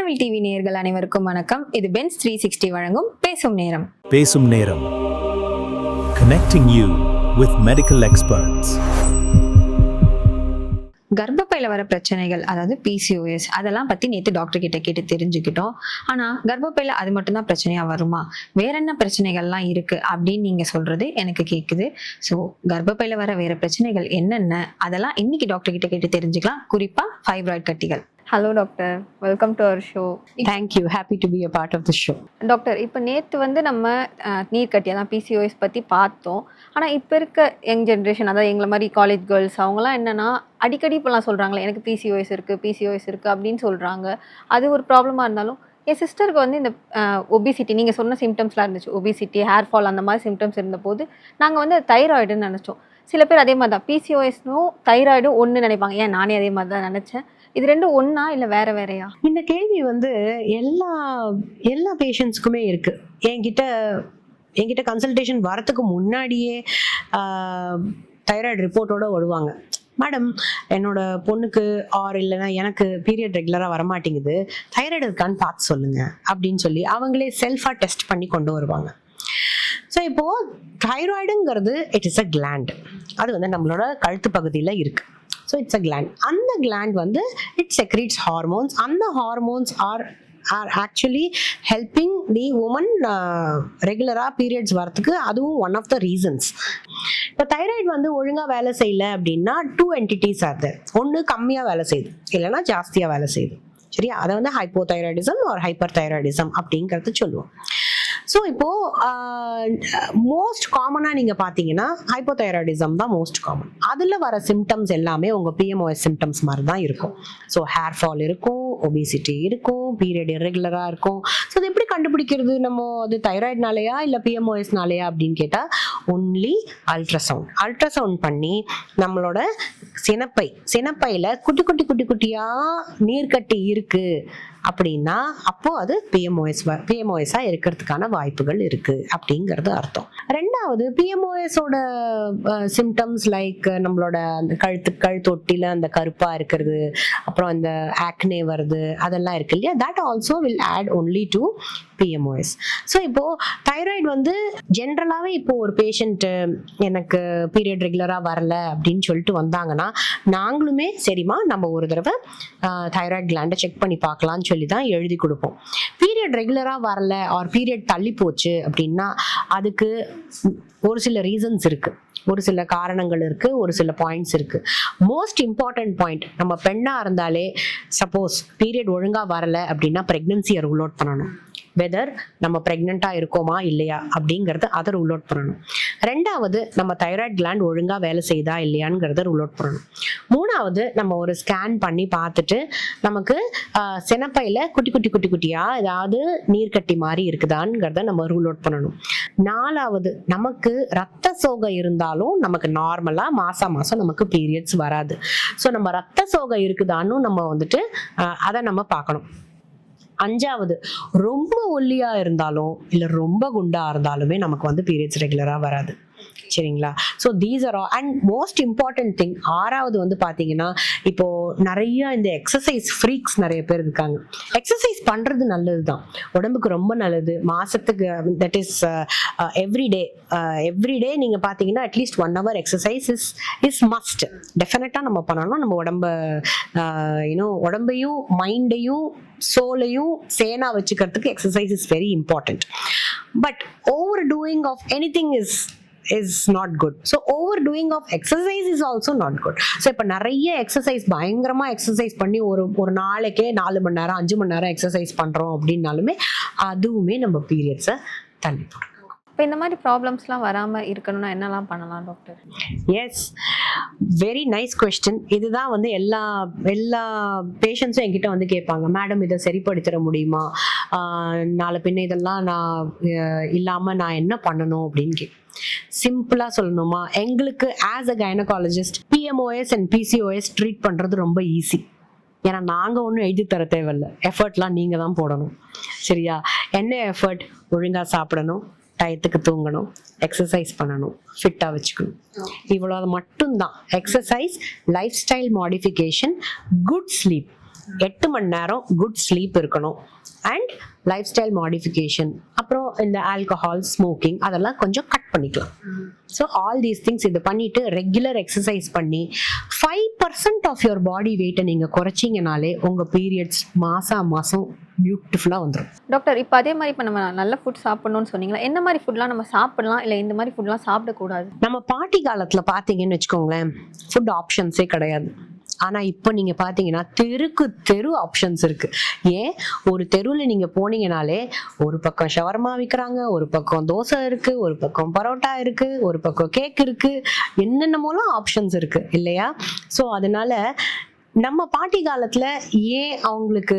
Tamil TV நேயர்கள் அனைவருக்கும் வணக்கம். இது பென்ஸ் 360 வழங்கும் பேசும் நேரம். பேசும் நேரம். Connecting you with medical experts. கர்ப்பப்பையில வர பிரச்சனைகள், அதாவது PCOS, அதெல்லாம் பத்தி நேற்று டாக்டர் கிட்ட கேட்டு தெரிஞ்சுக்கிட்டோம். ஆனா கர்ப்பப்பையில அது மட்டும் தான் பிரச்சனையா வருமா, வேற என்ன பிரச்சனைகள்லாம் இருக்கு அப்படின்னு நீங்க சொல்றது எனக்கு கேக்குது. ஸோ கர்ப்பப்பையில வர வேற பிரச்சனைகள் என்னென்ன, அதெல்லாம் இன்னைக்கு டாக்டர் கிட்ட கேட்டு தெரிஞ்சுக்கலாம். குறிப்பா ஃபைப்ராய்டு கட்டிகள். Hello doctor, welcome to our show. Thank you, happy to be a part of the show. Doctor, இப்போ நேற்று நம்ம நீர்க்கட்டி, அதான் PCOS பற்றி பார்த்தோம். ஆனால் இப்போ இருக்க யங் ஜென்ரேஷன், அதாவது எங்களை மாதிரி காலேஜ் கேர்ள்ஸ், அவங்களாம் என்னென்னா அடிக்கடி இப்போலாம் சொல்கிறாங்களே எனக்கு PCOS இருக்குது அப்படின்னு சொல்கிறாங்க. அது ஒரு ப்ராப்ளமாக இருந்தாலும் என் சிஸ்டருக்கு இந்த ஒபிசிட்டி, நீங்கள் சொன்ன சிம்டம்ஸ்லாம் இருந்துச்சு, ஒபிசிட்டி, ஹேர் ஃபால், அந்த மாதிரி சிம்டம்ஸ் இருந்தபோது நாங்கள் தைராய்டுன்னு நினச்சோம். சில பேர் அதே மாதிரி தான் PCOSனும் தைராய்டும் ஒன்று நினைப்பாங்க. ஏன் நானே அதே மாதிரி தான் நினச்சேன். இது ரெண்டும் ஒண்ணா இல்ல வேற வேறையா? இந்த கேள்வி எல்லா பேஷண்ட்ஸ்க்குமே இருக்கு. என்கிட்ட கன்சல்டேஷன் வரத்துக்கு முன்னாடியே தைராய்டு ரிப்போர்ட்டோட வருவாங்க. மேடம், என்னோட பொண்ணுக்கு இல்லைன்னா எனக்கு பீரியட் ரெகுலராக வரமாட்டேங்குது, தைராய்டு இருக்கான்னு பார்த்து சொல்லுங்க அப்படின்னு சொல்லி அவங்களே செல்ஃபாக டெஸ்ட் பண்ணி கொண்டு வருவாங்க. ஸோ இப்போ தைராய்டுங்கிறது இட் இஸ் அ கிளாண்ட். அது நம்மளோட கழுத்து பகுதியில் இருக்கு. So it's a gland. அந்த கிளாண்ட் இட் செக்ரீட்ஸ் ஹார்மோன்ஸ். அந்த hormones are actually helping the woman ரெகுலராக பீரியட்ஸ் வரத்துக்கு. அதுவும் ஒன் ஆஃப் த ரீசன்ஸ். இப்போ தைராய்டு ஒழுங்காக வேலை செய்யல அப்படின்னா 2 entities ஆர் தேர். ஒன்று கம்மியாக வேலை செய்யுது, இல்லைன்னா ஜாஸ்தியாக வேலை செய்யுது. சரியா? அதை ஹைப்போதைராய்டிசம் ஆர் ஹைப்பர் தைராய்டிசம் அப்படிங்கிறது சொல்லுவோம். ஸோ இப்போ மோஸ்ட் காமனாக நீங்கள் பார்த்தீங்கன்னா ஹைப்போதைராய்டிசம் தான் மோஸ்ட் காமன். அதில் வர சிம்டம்ஸ் எல்லாமே உங்கள் PMOS சிம்டம்ஸ் மாதிரி தான் இருக்கும். ஸோ ஹேர் ஃபால் இருக்கும், ஒபிசிட்டி இருக்கும், பீரியட் இரெகுலராக இருக்கும். ஸோ அது எப்படி கண்டுபிடிக்கிறது? நம்ம அது தைராய்டுனாலையா இல்லை PMOSனாலையா அப்படின்னு கேட்டால் ஒன்லி அல்ட்ராசவுண்ட் பண்ணி நம்மளோட சினப்பையில் குட்டியாக நீர்க்கட்டி இருக்கு அப்படின்னா அப்போ அது PMOS இருக்கிறதுக்கான வாய்ப்புகள் இருக்கு அப்படிங்கிறது அர்த்தம். ரெண்டாவது, PMOSோட சிம்டம்ஸ் லைக் நம்மளோட அந்த கழுத்தொட்டில அந்த கருப்பா இருக்கிறது, அப்புறம் அந்த ஆக்னே வருது, அதெல்லாம் இருக்கு இல்லையா? That also will add only to PMOS. So இப்போ தைராய்டு ஜென்ரலாகவே இப்போ ஒரு பேஷண்ட் எனக்கு பீரியட் ரெகுலராக வரல அப்படின்னு சொல்லிட்டு வந்தாங்கன்னா நாங்களுமே சரிம்மா நம்ம ஒரு தடவை தைராய்டு கிளாண்டை செக் பண்ணி பார்க்கலாம்னு சொல்லி தான் எழுதி கொடுப்போம். பீரியட் ரெகுலராக வரல ஆர் பீரியட் தள்ளி போச்சு அப்படின்னா அதுக்கு ஒரு சில ரீசன்ஸ் இருக்கு, ஒரு சில காரணங்கள் இருக்கு, ஒரு சில பாயிண்ட்ஸ் இருக்கு. மோஸ்ட் இம்பார்ட்டன்ட் பாயிண்ட், நம்ம பெண்ணா இருந்தாலே சப்போஸ் பீரியட் ஒழுங்கா வரல அப்படின்னா பிரெக்னன்சியை ரூல் அவுட் பண்ணணும். வெதர் நம்ம பிரெக்னெண்டா இருக்கோமா இல்லையா அப்படிங்கறது அதை ரூல் அவுட் பண்ணணும். ரெண்டாவது, நம்ம தைராய்டு கிளாண்ட் ஒழுங்கா வேலை செய்தா இல்லையாங்கிறத ரூல் அவுட் பண்ணணும். மூணாவது, நம்ம ஒரு ஸ்கேன் பண்ணி பார்த்துட்டு நமக்கு சினப்பையில குட்டியா ஏதாவது நீர்க்கட்டி மாதிரி இருக்குதாங்கிறத நம்ம ரூல் அவுட் பண்ணணும். நாலாவது, நமக்கு ரத்த சோகை இருந்தாலும் நமக்கு நார்மலா மாசம் நமக்கு பீரியட்ஸ் வராது. ஸோ நம்ம ரத்த சோகை இருக்குதான்னு நம்ம அதை நம்ம பார்க்கணும். அஞ்சாவது, ரொம்ப ஒல்லியா இருந்தாலும் இல்ல ரொம்ப குண்டா இருந்தாலுமே நமக்கு பீரியட்ஸ் ரெகுலரா வராது. சரிங்களா? So these are and most important thing. ஆறாவது பாத்தீங்கன்னா இப்போ நிறைய இந்த எக்ஸசைஸ் ஃப்ரீக்ஸ் நிறைய பேர் இருக்காங்க. எக்ஸசைஸ் பண்றது நல்லதுதான், உடம்புக்கு ரொம்ப நல்லது. மாசத்துக்கு தட் இஸ் எவ்ரிடே நீங்க பாத்தீங்கன்னா at least 1 hour exercise is must. டெஃபினட்டா நம்ம பண்ணணும். நம்ம உடம்பையும் மைண்டையும் சோலையும் சேனா வச்சுக்கிறதுக்கு exercise is very important. But over doing of anything is not good. So overdoing of exercise is also not good. So இப்ப நிறைய எக்ஸசைஸ், பயங்கரமா எக்ஸசைஸ் பண்ணி ஒரு நாளைக்கே 4 மணி நேரம் 5 மணி நேரம் எக்ஸசைஸ் பண்றோம் அப்படின்னாலுமே அதுவுமே நம்ம பீரியட்ஸை தள்ளி போடும். இப்போ இந்த மாதிரி ப்ராப்ளம்ஸ்லாம் வராமல் இருக்கணும்னா என்னெல்லாம் பண்ணலாம் doctor? Yes, very nice question. இதுதான் எல்லா பேஷண்ட்ஸும் என்கிட்ட கேட்பாங்க, மேடம் இதை சரிப்படுத்திட முடியுமா, நாளை பின்ன இதெல்லாம் நான் இல்லாமல் நான் என்ன பண்ணணும் அப்படின்னு சிம்பிளா சொல்லணுமா, எங்களுக்கு as a gynaecologist PMOS and PCOS treat பண்றது ரொம்ப ஈஸி. ஏன்னா நாங்க ஒன்றும் எழுதி தர தேவையில்லை, எஃபர்ட்லாம் நீங்க தான் போடணும். சரியா? என்ன எஃபர்ட்? ஒழுங்கா சாப்பிடணும், டயத்துக்கு தூங்கணும், எக்ஸசைஸ் பண்ணணும், ஃபிட்டாக வச்சுக்கணும். இவ்வளோ மட்டும்தான். Exercise, life style modification, good sleep, 8 மணி நேரம் குட் ஸ்லீப் இருக்கணும். அண்ட் லைஃப் ஸ்டைல் மாடிஃபிகேஷன், அப்புறம் இந்த ஆல்கஹால், ஸ்மோக்கிங் அதெல்லாம் கொஞ்சம் கட் பண்ணிக்கலாம். ஸோ ஆல் தீஸ் திங்ஸ் இது பண்ணிட்டு ரெகுலர் எக்ஸசைஸ் பண்ணி 5% ஆஃப் யுவர் பாடி வெயிட்டை நீங்கள் குறைச்சிங்கனாலே உங்கள் பீரியட்ஸ் மாதம் பியூட்டிஃபுல்லாக வந்துடும். டாக்டர் இப்போ அதே மாதிரி இப்போ நம்ம நல்ல ஃபுட் சாப்பிடணும்னு சொன்னீங்களா, என்ன மாதிரி ஃபுட்லாம் நம்ம சாப்பிடலாம், இல்லை இந்த மாதிரி ஃபுட்லாம் சாப்பிடக்கூடாது? நம்ம பாட்டி காலத்தில் பார்த்தீங்கன்னு வச்சுக்கோங்களேன், ஃபுட் ஆப்ஷன்ஸே கிடையாது. ஆனால் இப்போ நீங்கள் பார்த்தீங்கன்னா தெருக்கு தெரு ஆப்ஷன்ஸ் இருக்குது. ஏன், ஒரு தெருவில் நீங்கள் போனீங்கனாலே ஒரு பக்கம் ஷவர்மா விற்கிறாங்க, ஒரு பக்கம் தோசை இருக்குது, ஒரு பக்கம் பரோட்டா இருக்குது, ஒரு பக்கம் கேக் இருக்குது, என்னென்னமோலாம் ஆப்ஷன்ஸ் இருக்குது இல்லையா? ஸோ அதனால நம்ம பாட்டி காலத்துல ஏன் அவங்களுக்கு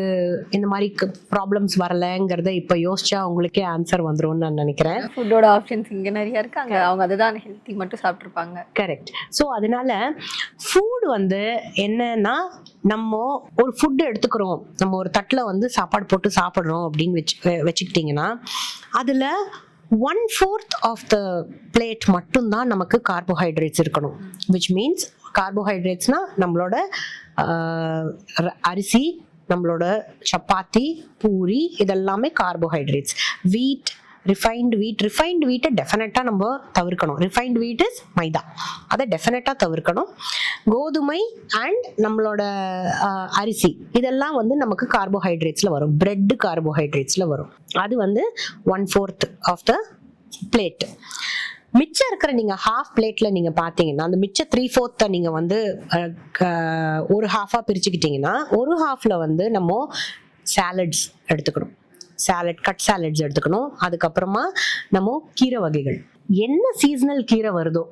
இந்த மாதிரி ப்ராப்ளம்ஸ் வரலங்கிறத இப்போ யோசிச்சா அவங்களுக்கே ஆன்சர் வந்துரும்னு நான் நினைக்கிறேன். ஃபுட்டோட ஆப்ஷன்ஸ் இங்கே நிறைய இருக்காங்க, அவங்க அதுதான் ஹெல்த்தி மட்டும் சாப்பிட்ருப்பாங்க. கரெக்ட். ஸோ அதனால ஃபுட் வந்து என்னன்னா, நம்ம ஒரு ஃபுட்டு எடுத்துக்கிறோம், நம்ம ஒரு தட்டில் வந்து சாப்பாடு போட்டு சாப்பிட்றோம் அப்படின்னு வச்சுக்கிட்டிங்கன்னா அதில் 1/4 ஆஃப் த பிளேட் மட்டும்தான் நமக்கு கார்போஹைட்ரேட்ஸ் இருக்கணும். விச் மீன்ஸ் கார்போஹைட்ரேட்ஸ்னா நம்மளோட அரிசி, நம்மளோட சப்பாத்தி, பூரி இதெல்லாமே கார்போஹைட்ரேட்ஸ். ரிஃபைன்டு வீட்டை டெஃபினட்டாக நம்ம தவிர்க்கணும். ரிஃபைன்டு வீட் இஸ் மைதா, அதை டெஃபினட்டாக தவிர்க்கணும். கோதுமை அண்ட் நம்மளோட அரிசி இதெல்லாம் வந்து நமக்கு கார்போஹைட்ரேட்ஸில் வரும். பிரெட் கார்போஹைட்ரேட்ஸில் வரும். அது வந்து 1/4 ஆஃப் த பிளேட். மிச்சம் இருக்கிற நீங்கள் ஹாஃப் பிளேட்டில் நீங்கள் பார்த்தீங்கன்னா அந்த மிச்சம் 3/4 நீங்கள் வந்து ஒரு ஹாஃபாக பிரிச்சுக்கிட்டிங்கன்னா ஒரு ஹாஃபில் வந்து நம்ம சாலட்ஸ் எடுத்துக்கணும். கட் சாலட்ஸ் எடுத்துக்கணும். அதுக்கப்புறமா நம்ம கீரை வகைகள், என்ன சீசனல் கீரை வருதோ,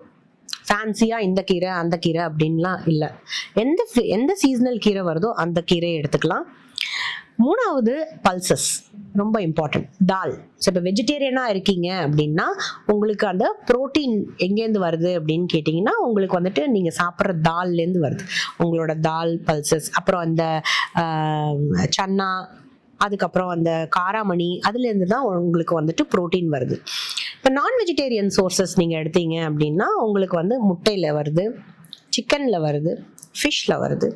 ஃபேன்சியாக இந்த கீரை அந்த கீரை அப்படின்லாம் இல்லை, எந்த சீசனல் கீரை வருதோ அந்த கீரையை எடுத்துக்கலாம். 3வது பல்சஸ், ரொம்ப இம்பார்ட்டன்ட். தால். ஸோ இப்போ வெஜிடேரியனாக இருக்கீங்க அப்படின்னா உங்களுக்கு அந்த ப்ரோட்டீன் எங்கேருந்து வருது அப்படின்னு கேட்டிங்கன்னா உங்களுக்கு வந்துட்டு நீங்கள் சாப்பிட்ற தால்லேருந்து வருது. உங்களோட தால் பல்சஸ், அப்புறம் அந்த சன்னா, அதுக்கப்புறம் அந்த காராமணி, அதுலேருந்து தான் உங்களுக்கு வந்துட்டு ப்ரோட்டீன் வருது. இப்போ நான் வெஜிடேரியன் சோர்சஸ் நீங்கள் எடுத்தீங்க அப்படின்னா உங்களுக்கு வந்து முட்டையில் வருது, சிக்கனில் வருது, ஃபிஷ்ஷில் வருது,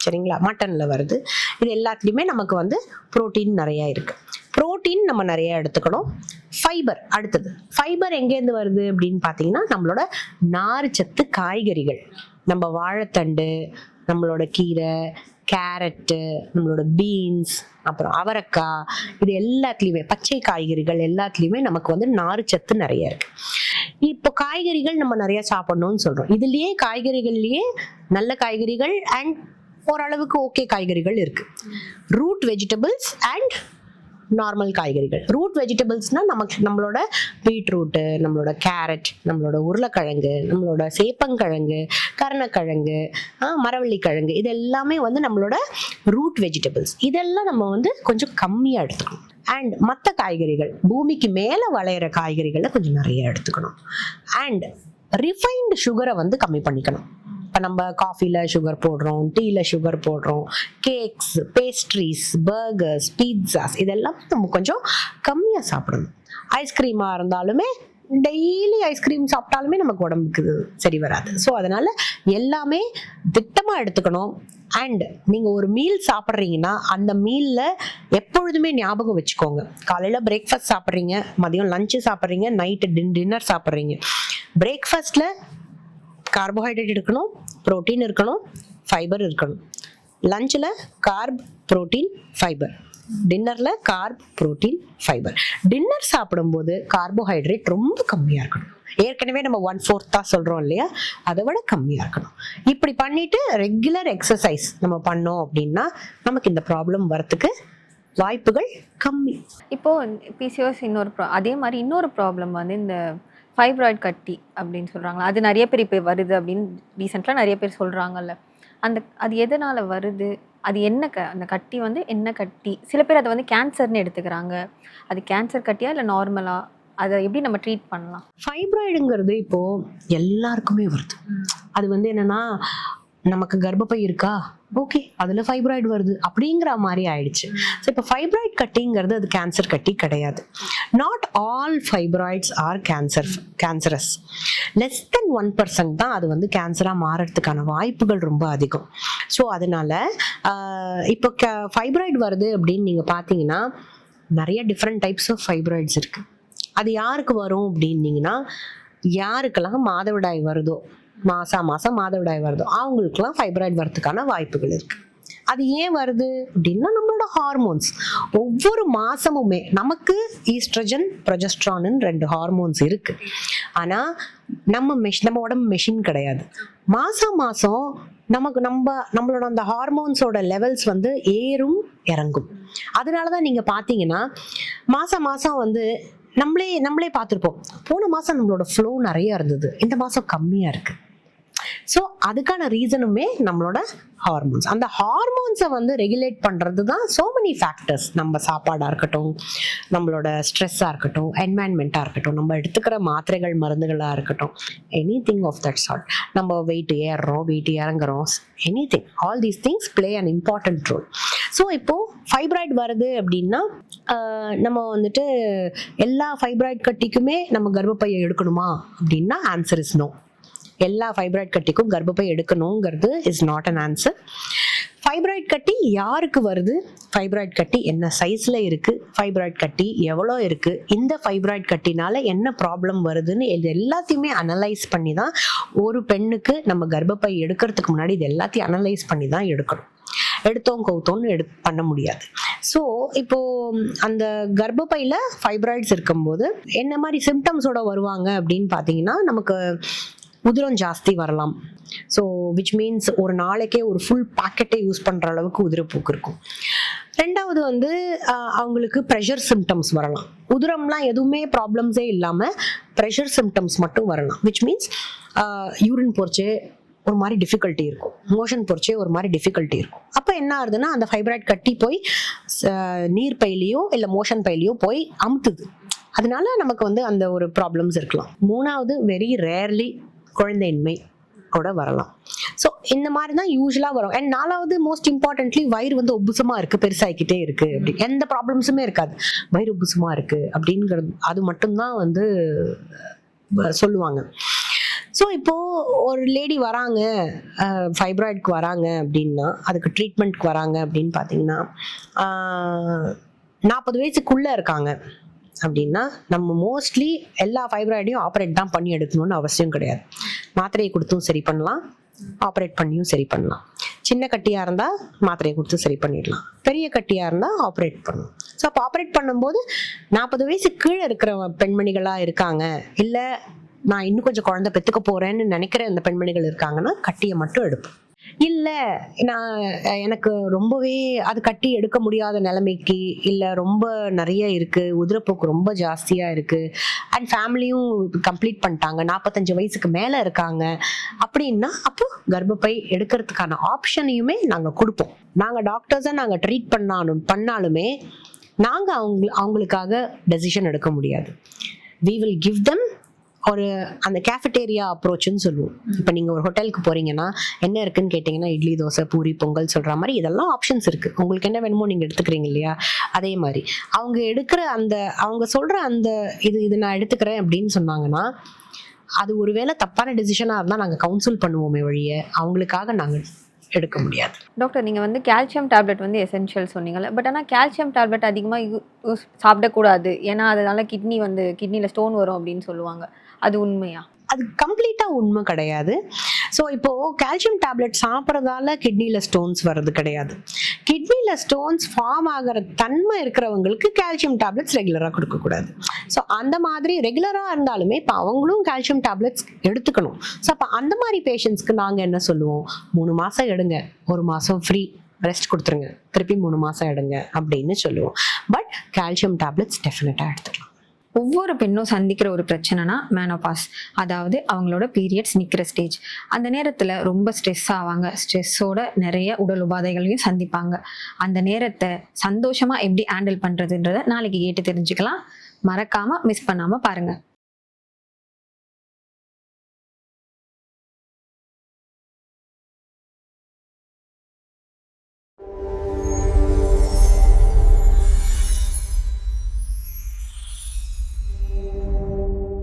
சரிங்களா, மட்டனில் வருது. இது எல்லாத்துலேயுமே நமக்கு வந்து ப்ரோட்டீன் நிறையா இருக்குது. ப்ரோட்டீன் நம்ம நிறைய எடுத்துக்கணும். ஃபைபர், அடுத்தது ஃபைபர் எங்கேருந்து வருது அப்படின்னு பார்த்தீங்கன்னா நம்மளோட நார்ச்சத்து காய்கறிகள், நம்ம வாழைத்தண்டு, நம்மளோட கீரை, கேரட்டு, நம்மளோட பீன்ஸ், அப்புறம் அவரைக்காய், இது எல்லாத்துலேயுமே பச்சை காய்கறிகள் எல்லாத்துலேயுமே நமக்கு வந்து நார்ச்சத்து நிறைய இருக்கு. இப்போ காய்கறிகள் நம்ம நிறைய சாப்பிடணும்னு சொல்றோம். இதுலயே காய்கறிகள்லயே நல்ல காய்கறிகள் அண்ட் ஓரளவுக்கு ஓகே காய்கறிகள் இருக்கு. ரூட் வெஜிடபிள்ஸ் அண்ட் நார்மல் காய்கறிகள். ரூட் வெஜிடபிள்ஸ்னா நம்மளோட பீட்ரூட்டு, நம்மளோட கேரட், நம்மளோட உருளைக்கிழங்கு, நம்மளோட சேப்பங்கிழங்கு, கருணக்கிழங்கு, மரவள்ளிக்கிழங்கு, இது எல்லாமே வந்து நம்மளோட ரூட் வெஜிடபிள்ஸ். இதெல்லாம் நம்ம வந்து கொஞ்சம் கம்மியாக எடுத்துக்கணும். அண்ட் மற்ற காய்கறிகள், பூமிக்கு மேலே வளையிற காய்கறிகளை கொஞ்சம் நிறைய எடுத்துக்கணும். அண்ட் ரிஃபைன்டு சுகரை வந்து கம்மி பண்ணிக்கணும். இப்போ நம்ம காஃபியில் சுகர் போடுறோம், டீயில் சுகர் போடுறோம், கேக்ஸ், பேஸ்ட்ரீஸ், பர்கர்ஸ், பீட்சாஸ் இதெல்லாம் நம்ம கொஞ்சம் கம்மியாக சாப்பிடணும். ஐஸ்கிரீமாக இருந்தாலுமே டெய்லி ஐஸ்கிரீம் சாப்பிட்டாலுமே நமக்கு உடம்புக்கு சரி வராது. ஸோ அதனால எல்லாமே திட்டமாக எடுத்துக்கணும். அண்ட் நீங்கள் ஒரு மீல் சாப்பிட்றீங்கன்னா அந்த மீலில் எப்பொழுதுமே ஞாபகம் வச்சுக்கோங்க, காலையில் பிரேக்ஃபாஸ்ட் சாப்பிட்றீங்க, மதியம் லஞ்சு சாப்பிட்றீங்க, நைட்டு டின்னர் சாப்பிட்றீங்க. பிரேக்ஃபாஸ்ட்டில் கார்போஹைட்ரேட் இருக்கணும், ப்ரோட்டீன் இருக்கணும், ஃபைபர் இருக்கணும். லஞ்சில் கார்ப், ப்ரோட்டீன், ஃபைபர். டின்னரில் கார்ப், ப்ரோட்டீன், ஃபைபர். டின்னர் சாப்பிடும்போது கார்போஹைட்ரேட் ரொம்ப கம்மியாக இருக்கணும். ஏற்கனவே நம்ம 1/4 சொல்கிறோம் இல்லையா, அதை விட கம்மியாக இருக்கணும். இப்படி பண்ணிட்டு ரெகுலர் எக்ஸசைஸ் நம்ம பண்ணோம் அப்படின்னா நமக்கு இந்த ப்ராப்ளம் வரத்துக்கு வாய்ப்புகள் கம்மி. இப்போது பிசிஓஎஸ் அதே மாதிரி இன்னொரு ப்ராப்ளம் வந்து இந்த ஃபைப்ராய்டு கட்டி அப்படின்னு சொல்கிறாங்களா, அது நிறைய பேர் இப்போ வருது அப்படின்னு ரீசெண்டாக நிறைய பேர் சொல்கிறாங்கல்ல. அது எதனால் வருது, அது என்ன அந்த கட்டி வந்து என்ன கட்டி? சில பேர் அதை வந்து கேன்சர்னு எடுத்துக்கிறாங்க. அது கேன்சர் கட்டியா இல்லை நார்மலாக, அதை எப்படி நம்ம ட்ரீட் பண்ணலாம்? ஃபைப்ராய்டுங்கிறது இப்போது எல்லாருக்குமே வருது. அது வந்து என்னென்னா நமக்கு கர்ப்பப்பை இருக்கா, ஓகே அதுல ஃபைப்ராய்டு வருது அப்படிங்கிற மாதிரி ஆயிடுச்சு. ஸோ இப்போ ஃபைப்ராய்டு கட்டிங்கிறது அது கேன்சர் கட்டி கிடையாது. Not all fibroids are cancerous. Less than 1% தான் அது வந்து கேன்சரா மாறதுக்கான வாய்ப்புகள் ரொம்ப அதிகம். ஸோ அதனால இப்போ ஃபைப்ராய்டு வருது அப்படின்னு நீங்க பாத்தீங்கன்னா நிறைய டிஃப்ரெண்ட் டைப்ஸ் ஆஃப் ஃபைப்ராய்ட்ஸ் இருக்கு. அது யாருக்கு வரும் அப்படின்னீங்கன்னா, யாருக்கெல்லாம் மாதவிடாய் வருதோ, மாசம் மாதவிடாய் வருதோ அவங்களுக்குலாம் ஃபைப்ராய்டு வரதுக்கான வாய்ப்புகள் இருக்கு. அது ஏன் வருது அப்படின்னா நம்மளோட ஹார்மோன்ஸ். ஒவ்வொரு மாசமுமே நமக்கு ஈஸ்ட்ரஜன் ப்ரொஜெஸ்ட்ரான் 2 ஹார்மோன்ஸ் இருக்கு. ஆனா நம்ம உடம்பு மெஷின் கிடையாது. மாசம் நம்மளோட அந்த ஹார்மோன்ஸோட லெவல்ஸ் வந்து ஏறும் இறங்கும். அதனாலதான் நீங்க பாத்தீங்கன்னா மாசம் வந்து நம்மளே பார்த்துருப்போம், போன மாசம் நம்மளோட ஃப்ளோ நிறைய இருந்தது, இந்த மாசம் கம்மியா இருக்கு. ஸோ அதுக்கான ரீசனுமே நம்மளோட ஹார்மோன்ஸ். அந்த ஹார்மோன்ஸை வந்து ரெகுலேட் பண்றது தான் சோ மெனி ஃபேக்டர்ஸ். நம்ம சாப்பாடா இருக்கட்டும், நம்மளோட ஸ்ட்ரெஸ்ஸா இருக்கட்டும், என்வாயன்மெண்டா இருக்கட்டும், நம்ம எடுத்துக்கிற மாத்திரைகள் மருந்துகளா இருக்கட்டும், anything of that sort. நம்ம வெயிட் ஏறுறோம், வெயிட் இறங்குறோம், anything, all these things play an important role. So இப்போ ஃபைப்ராய்டு வருது அப்படின்னா நம்ம வந்துட்டு எல்லா ஃபைப்ராய்டு கட்டிக்குமே நம்ம கர்ப்பப்பையை எடுக்கணுமா அப்படின்னா ஆன்சர் இஸ் நோ. எல்லா ஃபைப்ராய்டு கட்டிக்கும் கர்ப்பப்பை எடுக்கணுங்கிறது is not an answer. Fibroid கட்டி யாருக்கு வருது, ஃபைப்ராய்டு கட்டி என்ன சைஸ்ல இருக்கு, ஃபைப்ராய்டு கட்டி எவ்வளோ இருக்கு, இந்த ஃபைப்ராய்டு கட்டினால என்ன ப்ராப்ளம் வருதுன்னு இது எல்லாத்தையுமே அனலைஸ் பண்ணி தான் ஒரு பெண்ணுக்கு நம்ம கர்ப்பப்பை எடுக்கிறதுக்கு முன்னாடி இது எல்லாத்தையும் அனலைஸ் பண்ணி தான் எடுக்கணும். எடுத்தோம் கவுத்தோன்னு பண்ண முடியாது. ஸோ இப்போ அந்த கர்ப்பப்பையில ஃபைப்ராய்ட்ஸ் இருக்கும்போது என்ன மாதிரி சிம்டம்ஸோட வருவாங்க அப்படின்னு பார்த்தீங்கன்னா, நமக்கு உதிரம் ஜாஸ்தி வரலாம். ஸோ விச் மீன்ஸ் ஒரு நாளைக்கே ஒரு ஃபுல் பேக்கெட்டை யூஸ் பண்ணுற அளவுக்கு உதிரப்போக்கு இருக்கும். ரெண்டாவது வந்து அவங்களுக்கு ப்ரெஷர் சிம்டம்ஸ் வரலாம். உதிரம்லாம் எதுவுமே ப்ராப்ளம்ஸே இல்லாமல் ப்ரெஷர் சிம்டம்ஸ் மட்டும் வரலாம். விச் மீன்ஸ் யூரின் போர்ச்சே ஒரு மாதிரி டிஃபிகல்ட்டி இருக்கும், மோஷன் போர்ச்சே ஒரு மாதிரி டிஃபிகல்ட்டி இருக்கும். அப்போ என்ன ஆகுதுன்னா அந்த ஃபைப்ராய்டு கட்டி போய் நீர் பையிலையோ இல்லை மோஷன் பையிலையோ போய் அமுத்துது. அதனால நமக்கு வந்து அந்த ஒரு ப்ராப்ளம்ஸ் இருக்கலாம். மூணாவது வெரி ரேர்லி குழந்தையின்மை கூட வரலாம். ஸோ இந்த மாதிரி தான் யூஸ்வலாக வரும். அண்ட் நாலாவது மோஸ்ட் இம்பார்ட்டன்ட்லி வயிறு வந்து உப்புசமாக இருக்குது, பெருசாகிக்கிட்டே இருக்குது, அப்படி எந்த ப்ராப்ளம்ஸுமே இருக்காது, வயிறு உப்புசமாக இருக்குது அப்படிங்கிறது அது மட்டும்தான் வந்து சொல்லுவாங்க. ஸோ இப்போது ஒரு லேடி வராங்க, ஃபைப்ராய்டுக்கு வராங்க அப்படின்னா, அதுக்கு ட்ரீட்மெண்ட்க்கு வராங்க அப்படின்னு பார்த்தீங்கன்னா 40 வயசுக்குள்ளே இருக்காங்க அப்படின்னா நம்ம மோஸ்ட்லி எல்லா ஃபைப்ராய்டையும் ஆப்ரேட் தான் பண்ணி எடுக்கணும்னு அவசியம் கிடையாது. மாத்திரையை கொடுத்தும் சரி பண்ணலாம், ஆப்ரேட் பண்ணியும் சரி பண்ணலாம். சின்ன கட்டியாக இருந்தால் மாத்திரையை கொடுத்து சரி பண்ணிடலாம், பெரிய கட்டியாக இருந்தால் ஆப்ரேட் பண்ணணும். ஸோ அப்போ ஆப்ரேட் பண்ணும்போது 40 வயசுக்கு கீழே இருக்கிற பெண்மணிகளாக இருக்காங்க, இல்லை நான் இன்னும் கொஞ்சம் குழந்தை பெற்றுக்க போகிறேன்னு நினைக்கிற இந்த பெண்மணிகள் இருக்காங்கன்னா கட்டியை மட்டும் எடுப்போம். இல்லை எனக்கு ரொம்பவே அது கட்டி எடுக்க முடியாத நிலைமைக்கு, இல்லை ரொம்ப நிறைய இருக்குது, உதிரப்போக்கு ரொம்ப ஜாஸ்தியாக இருக்குது, அண்ட் ஃபேமிலியும் கம்ப்ளீட் பண்ணிட்டாங்க, 45 வயசுக்கு மேலே இருக்காங்க அப்படின்னா அப்போ கர்ப்பப்பை எடுக்கிறதுக்கான ஆப்ஷனையுமே நாங்கள் கொடுப்போம். நாங்கள் டாக்டர்ஸை நாங்கள் ட்ரீட் பண்ணாலுமே நாங்கள் அவங்களுக்காக டெசிஷன் எடுக்க முடியாது. we will give them ஒரு அந்த கேஃபட்டேரியா அப்ரோச்சுன்னு சொல்லுவோம். இப்போ நீங்கள் ஒரு ஹோட்டலுக்கு போறீங்கன்னா என்ன இருக்குன்னு கேட்டிங்கன்னா இட்லி, தோசை, பூரி, பொங்கல் சொல்கிற மாதிரி இதெல்லாம் ஆப்ஷன்ஸ் இருக்குது. உங்களுக்கு என்ன வேணுமோ நீங்கள் எடுத்துக்கிறீங்க இல்லையா? அதே மாதிரி அவங்க எடுக்கிற அவங்க சொல்கிற அந்த இது நான் எடுத்துக்கிறேன் அப்படின்னு சொன்னாங்கன்னா அது ஒருவேளை தப்பான டெசிஷனாக இருந்தால் நாங்கள் கவுன்சில் பண்ணுவோமே வழிய அவங்களுக்காக நாங்கள் எடுக்க முடியாது. டாக்டர், நீங்கள் வந்து கால்சியம் டேப்லெட் வந்து எசென்ஷியல் சொன்னீங்கல்ல, பட் ஆனால் கால்சியம் டேப்லெட் அதிகமாக சாப்பிடக்கூடாது, ஏன்னா அதனால கிட்னியில் ஸ்டோன் வரும் அப்படின்னு சொல்லுவாங்க. அது உண்மையா? அது கம்ப்ளீட்டா உண்மை கிடையாது. ஸோ இப்போ கால்சியம் டேப்லெட் சாப்பிட்றதால கிட்னியில் ஸ்டோன்ஸ் வர்றது கிடையாது. கிட்னியில் ஸ்டோன்ஸ் ஃபார்ம் ஆகிற தன்மை இருக்கிறவங்களுக்கு கால்சியம் டேப்லெட்ஸ் ரெகுலராக கொடுக்கக்கூடாது. ஸோ அந்த மாதிரி ரெகுலராக இருந்தாலுமே இப்போ அவங்களும் கால்சியம் டேப்லெட்ஸ் எடுத்துக்கணும். ஸோ அப்போ அந்த மாதிரி பேஷண்ட்ஸ்க்கு நாங்கள் என்ன சொல்லுவோம், 3 மாதம் எடுங்க, 1 மாதம் ஃப்ரீ ரெஸ்ட் கொடுத்துருங்க, திருப்பி 3 மாதம் எடுங்க அப்படின்னு சொல்லுவோம். பட் கால்சியம் டேப்லெட்ஸ் டெஃபினட்டாக எடுத்துக்கலாம். ஒவ்வொரு பெண்ணும் சந்திக்கிற ஒரு பிரச்சனைனா மேனோபாஸ், அதாவது அவங்களோட பீரியட்ஸ் நிற்கிற ஸ்டேஜ். அந்த நேரத்தில் ரொம்ப ஸ்ட்ரெஸ் ஆவாங்க, ஸ்ட்ரெஸ்ஸோட நிறைய உடல் உபாதைகளையும் சந்திப்பாங்க. அந்த நேரத்தை சந்தோஷமாக எப்படி ஹேண்டில் பண்ணுறதுன்றதை நாளைக்கு கேட்டு தெரிஞ்சுக்கலாம். மறக்காமல் மிஸ் பண்ணாமல் பாருங்கள்.